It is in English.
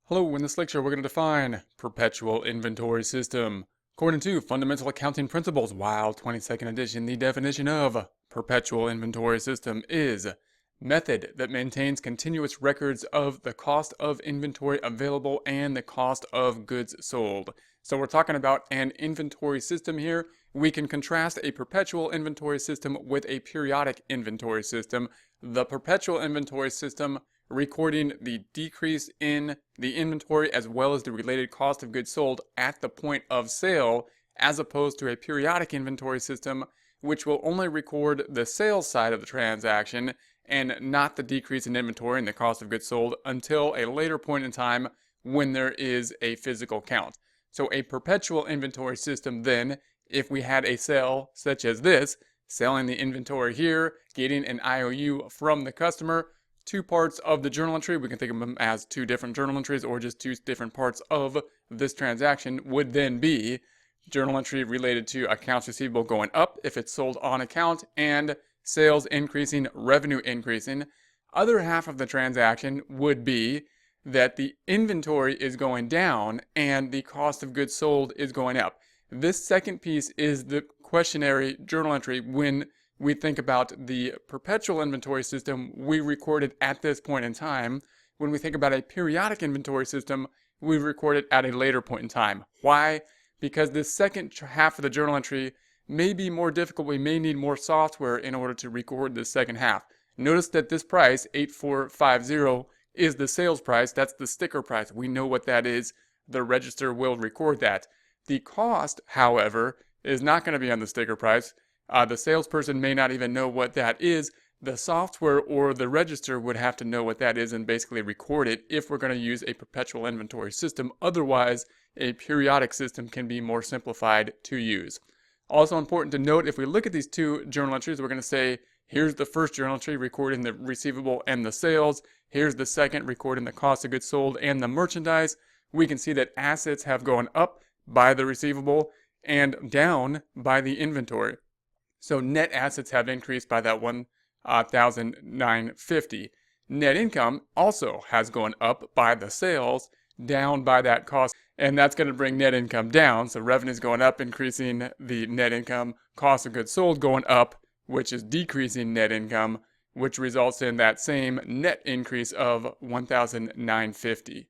Hello, in this lecture we're going to define perpetual inventory system. According to Fundamental Accounting Principles, WOW 22nd edition, the definition of perpetual inventory system is method that maintains continuous records of the cost of inventory available and the cost of goods sold. So we're talking about an inventory system here. We can contrast a perpetual inventory system with a periodic inventory system. The perpetual inventory system recording the decrease in the inventory as well as the related cost of goods sold at the point of sale, as opposed to a periodic inventory system which will only record the sales side of the transaction and not the decrease in inventory and the cost of goods sold until a later point in time when there is a physical count. So a perpetual inventory system then, if we had a sale such as this, selling the inventory here, getting an IOU from the customer, two parts of the journal entry, we can think of them as two different journal entries or just two different parts of this transaction, would then be journal entry related to accounts receivable going up if it's sold on account and sales increasing, revenue increasing. Other half of the transaction would be that the inventory is going down and the cost of goods sold is going up. This second piece is the questionary journal entry. When we think about the perpetual inventory system, we record it at this point in time. When we think about a periodic inventory system, we record it at a later point in time. Why? Because this second half of the journal entry may be more difficult. We may need more software in order to record the second half. Notice that this price, 8450, is the sales price. That's the sticker price. We know what that is. The register will record that. The cost, however, is not going to be on the sticker price. The salesperson may not even know what that is. The software or the register would have to know what that is and basically record it if we're going to use a perpetual inventory system. Otherwise, a periodic system can be more simplified to use. Also important to note, if we look at these two journal entries, we're going to say, here's the first journal entry recording the receivable and the sales. Here's the second recording the cost of goods sold and the merchandise. We can see that assets have gone up by the receivable and down by the inventory. So net assets have increased by that 1,950. Net income also has gone up by the sales, down by that cost, and that's going to bring net income down. So revenue's going up, increasing the net income. Cost of goods sold going up, which is decreasing net income, which results in that same net increase of 1,950.